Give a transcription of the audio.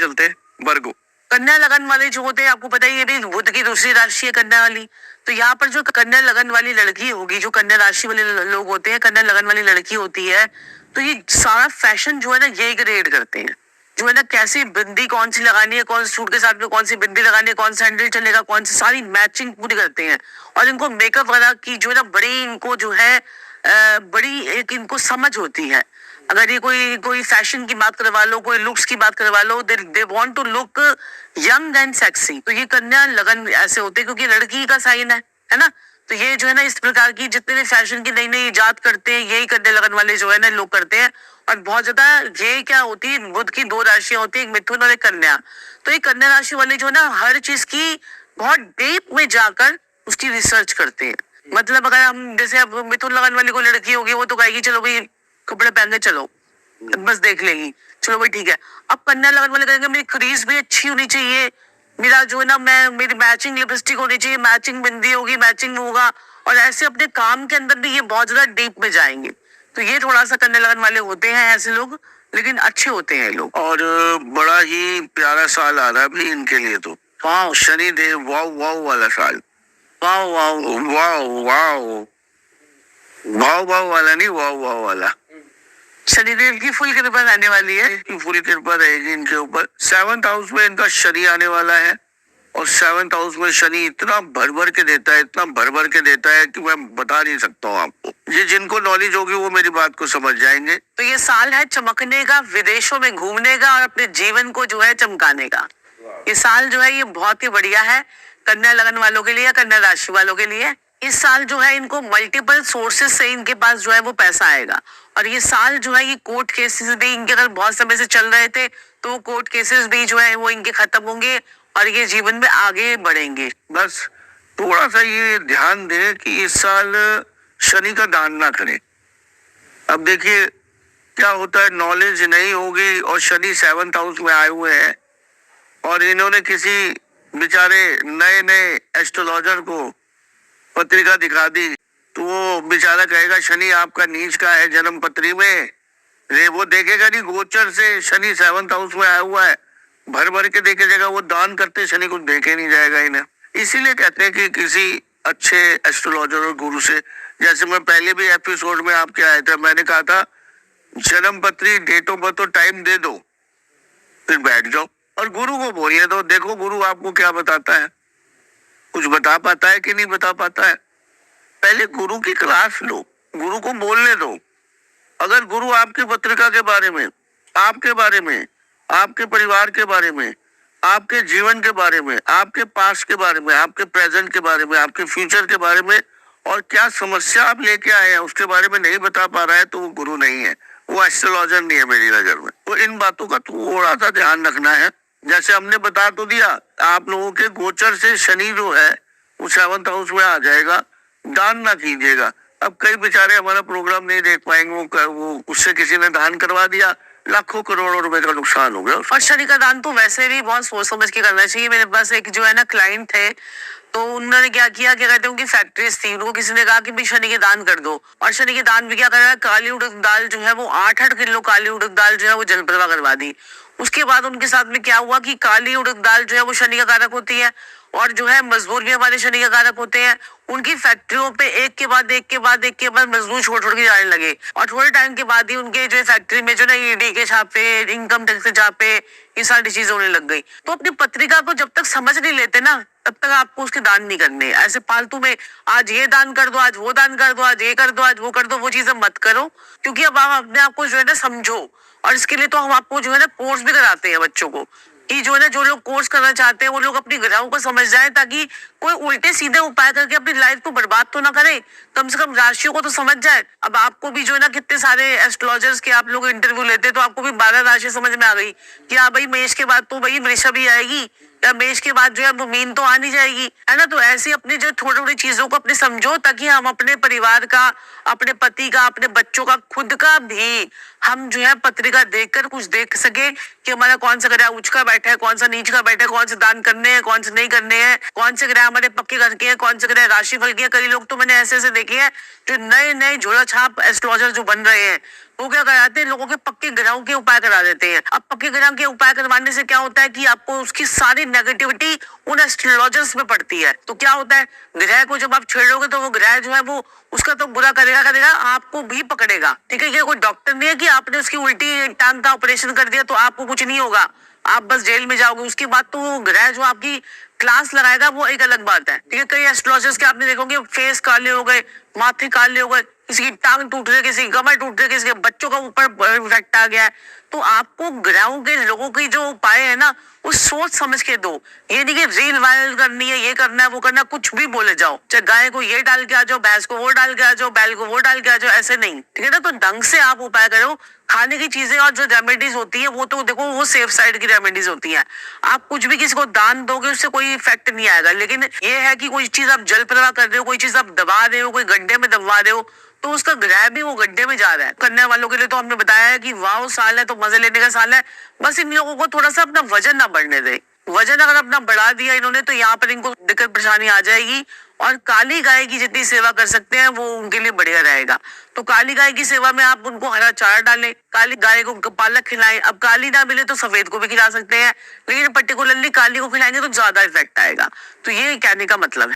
चलते हैं वर्गो। कन्या लगन वाले जो होते हैं, आपको पता ही है बुध की दूसरी राशि है कन्या वाली। तो यहाँ पर जो कन्या लगन वाली लड़की होगी, जो कन्या राशि वाले लोग होते हैं, कन्या लगन वाली लड़की होती है, तो ये सारा फैशन जो है ना यही क्रिएट करते हैं। जो है ना कैसी बिंदी कौन सी लगानी है, कौन से सूट के साथ में कौन सी बिंदी लगानी है, कौन सा हैंडल चलेगा, कौन सी सारी मैचिंग पूरी करते हैं। और इनको मेकअप वगैरह की जो है ना बड़ी इनको जो है बड़ी एक इनको समझ होती है। अगर ये कोई कोई फैशन की बात करवा लो, कोई लुक्स की बात करवा लो, they want to look young and sexy. तो ये कन्या लगन ऐसे होते हैं क्योंकि लड़की का साइन है ना। तो ये जो है ना इस प्रकार की जितने भी फैशन की नई नई इजाद करते हैं, यही कन्या लगन वाले जो है ना लोग करते हैं। और बहुत ज्यादा ये क्या होती है, बुध की दो राशियां होती है, एक मिथुन और एक कन्या। तो ये कन्या राशि वाले जो है ना हर चीज की बहुत डीप में जाकर उसकी रिसर्च करते हैं। मतलब अगर हम जैसे अब मिथुन लगन वाली कोई लड़की होगी, वो तो कहेगी चलो भाई कपड़े पहन के चलो, बस देख लेगी, चलो भाई ठीक है। अब कन्या लगन वाले कहेंगे मेरी क्रीज भी अच्छी होनी चाहिए, मेरा जो है ना मेरी मैचिंग लिपस्टिक होनी चाहिए, मैचिंग बिंदी होगी, मैचिंग होगा। और ऐसे अपने काम के अंदर भी ये बहुत ज्यादा डीप में जाएंगे। तो ये थोड़ा सा कन्या लगन वाले होते हैं ऐसे लोग, लेकिन अच्छे होते हैं लोग। और बड़ा ही प्यारा साल आ रहा है भाई इनके लिए तो। वाह, शनि देव वाव वाव वाला साल। वाह वाह वाव वाव वाव वाव वाला नहीं, वाव वाव वाला। शनिदेव की फुल कृपा आने वाली है। फुल कृपा रहेगी इनके ऊपर। 7th हाउस में इनका शनि आने वाला है। और 7th हाउस में शनि इतना भर भर के देता है, इतना भर भर के देता है कि मैं बता नहीं सकता हूँ आपको। ये जिनको नॉलेज होगी वो मेरी बात को समझ जाएंगे। तो ये साल है चमकने का, विदेशों में घूमने का और अपने जीवन को जो है चमकाने का। ये साल जो है ये बहुत ही बढ़िया है कन्या लगन वालों के लिए, कन्या राशि वालों के लिए। इस साल जो है इनको मल्टीपल सोर्सेस से इनके पास जो है वो पैसा आएगा। और ये साल जो है ये कोर्ट केसेस भी इनके अगर बहुत समय से चल रहे थे, तो कोर्ट केसेस भी जो है वो इनके खत्म होंगे और ये जीवन में आगे बढ़ेंगे। बस थोड़ा सा ये ध्यान दें कि इस साल शनि का दान ना करें। अब देखिए क्या होता है, नॉलेज नहीं होगी और शनि 7th हाउस में आए हुए हैं और इन्होंने किसी बेचारे नए नए एस्ट्रोलॉजर को पत्रिका दिखा दी, तो वो बेचारा कहेगा शनि आपका नीच का है जन्म पत्री में। रे वो देखेगा नहीं, गोचर से शनि 7th हाउस में आया हुआ है, भर भर के देखे जाएगा। वो दान करते शनि कुछ देखे नहीं जाएगा इन्हें। इसीलिए कहते हैं कि किसी अच्छे एस्ट्रोलॉजर और गुरु से, जैसे मैं पहले भी एपिसोड में आपके आया था, मैंने कहा था जन्म पत्री, डेट ऑफ बर्थ, टाइम दे दो, फिर बैठ जाओ और गुरु को बोलिए दो, देखो गुरु आपको क्या बताता है, कुछ बता पाता है कि नहीं बता पाता है। पहले गुरु की क्लास लो, गुरु को बोलने दो। अगर गुरु आपकी पत्रिका के बारे में, आपके बारे में, आपके परिवार के बारे में, आपके जीवन के बारे में, आपके पास्ट के बारे में, आपके प्रेजेंट के बारे में, आपके फ्यूचर के बारे में और क्या समस्या आप लेके आए हैं उसके बारे में नहीं बता पा रहा है, तो वो गुरु नहीं है, वो एस्ट्रोलॉजर नहीं है मेरी नजर में। तो इन बातों का थोड़ा सा ध्यान रखना है। जैसे हमने बता तो दिया, आप लोगों के गोचर से शनि जो है वो 7th हाउस में आ जाएगा, दान ना कीजिएगा। अब कई बेचारे हमारा प्रोग्राम नहीं देख पाएंगे, वो उससे किसी ने दान करवा दिया, लाखों करोड़ों रुपए का नुकसान हो गया। और शनि का दान तो वैसे भी बहुत सोच समझ के करना चाहिए। मेरे पास एक जो है ना क्लाइंट थे, तो उन्होंने क्या किया, क्या कहते हैं, उनकी फैक्ट्रीज थी, उनको किसी ने कहा कि भाई शनि के दान कर दो। और शनि के दान भी क्या करा, काली उड़द दाल जो है वो 8-8 किलो काली उड़द दाल जो है वो जल प्रवाह करवा दी। उसके बाद उनके साथ में क्या हुआ कि काली उड़द दाल जो है वो शनि का कारक होती है और जो है मजदूर भी हमारे शनि का कारक होते हैं। उनकी फैक्ट्रियों पे एक के बाद एक के बाद एक के बाद मजदूर छोड़ छोड़ के जाने लगे और थोड़े टाइम के बाद ही उनके जो फैक्ट्री में जो ना ईडी के छापे, इनकम टैक्स के छापे, ये सारी चीजें होने लग गई। तो अपनी पत्रिका को जब तक समझ नहीं लेते ना, तब तक आपको उसके दान नहीं करने। ऐसे फालतू में आज ये दान कर दो, आज वो दान कर दो, आज ये कर दो, आज वो कर दो, वो चीजें मत करो। क्योंकि अब आप अपने आप को जो है ना समझो। और इसके लिए तो हम आपको जो है ना कोर्स भी कराते हैं बच्चों को, कि जो है ना जो लोग कोर्स करना चाहते हैं वो लोग अपनी ग्रहों को समझ जाए, ताकि कोई उल्टे सीधे उपाय करके अपनी लाइफ को बर्बाद तो ना करे, कम से कम राशियों को तो समझ जाए। अब आपको भी जो है ना कितने सारे एस्ट्रोलॉजर्स के आप लोग इंटरव्यू लेते हैं, तो आपको भी 12 राशि समझ में आ गई कि हाँ भाई मेष के बाद तो भाई वृषभ ही आएगी, या मेष के बाद जो है वो मीन तो आ नहीं जाएगी, है ना। तो ऐसी अपनी जो थोड़ी थोड़ी चीजों को अपने समझो, ताकि हम अपने परिवार का, अपने पति का, अपने बच्चों का, खुद का भी हम जो है पत्रिका देखकर कुछ देख सके कि हमारा कौन सा ग्रह उच्च का बैठा है, कौन सा नीच का बैठा है, कौन से दान करने हैं, कौन से नहीं करने हैं, कौन से ग्रह हमारे पक्के घर के हैं, कौन से ग्रह राशि फल के हैं। कई लोग तो मैंने ऐसे ऐसे देखे हैं जो नए नए झोला छाप एस्ट्रोलॉजर जो बन रहे हैं, वो क्या कराते हैं, लोगों के पक्के ग्रहों के उपाय करा देते हैं। अब पक्के ग्रह के उपाय करवाने से क्या होता है कि आपको उसकी सारी नेगेटिविटी उन एस्ट्रोलॉजर्स में पड़ती है। तो क्या होता है, ग्रह को जब आप छेड़ोगे तो वो ग्रह जो है वो उसका तो बुरा करेगा, आपको भी पकड़ेगा। ठीक है, ये कोई डॉक्टर नहीं है कि आपने उसकी उल्टी टांग का ऑपरेशन कर दिया तो आपको कुछ नहीं होगा, आप बस जेल में जाओगे। उसके बाद तो वो ग्रह जो आपकी क्लास लगाएगा वो एक अलग बात है। ठीक है, कई एस्ट्रोलॉजर्स के आपने देखोगे फेस काले हो गए, माथे काले हो गए, किसी की टांग टूट रही है, किसी की कमर टूट रही है, किसी के बच्चों का ऊपर इफेक्ट आ गया है। तो आपको ग्रहों के लोगों की जो उपाय है ना वो सोच समझ के दो। ये नहीं कि रील वायरल करनी है, ये करना है, वो करना है, कुछ भी बोले जाओ। चाहे गाय को ये डाल के आ जाओ, भैंस को वो डाल के आ जाओ, बैल को वो डाल के आ जाओ, ऐसे नहीं। ठीक है ना, तो ढंग से आप उपाय करो। खाने की चीजें और जो रेमेडीज होती है वो तो देखो वो सेफ साइड की रेमेडीज होती हैं। आप कुछ भी किसी को दान दोगे उससे कोई इफेक्ट नहीं आएगा। लेकिन ये है कि कोई चीज आप जल प्रवाह कर रहे हो, कोई चीज आप दबा रहे हो, कोई गड्ढे में दबवा रहे हो, तो उसका ग्रह भी वो गड्ढे में जा रहा है। करने वालों के लिए तो हमने बताया है कि वाह साल है तो मजे लेने का साल है। बस इन लोगों को थोड़ा सा अपना वजन ना बढ़ने दे। वजन अगर अपना बढ़ा दिया इन्होंने तो यहाँ पर इनको दिक्कत परेशानी आ जाएगी। और काली गाय की जितनी सेवा कर सकते हैं वो उनके लिए बढ़िया रहेगा। तो काली गाय की सेवा में आप उनको हरा चारा डालें, काली गाय को पालक खिलाएं। अब काली ना मिले तो सफेद को भी खिला सकते हैं, लेकिन पर्टिकुलरली काली को खिलाएंगे तो ज्यादा इफेक्ट आएगा। तो ये कहने का मतलब है।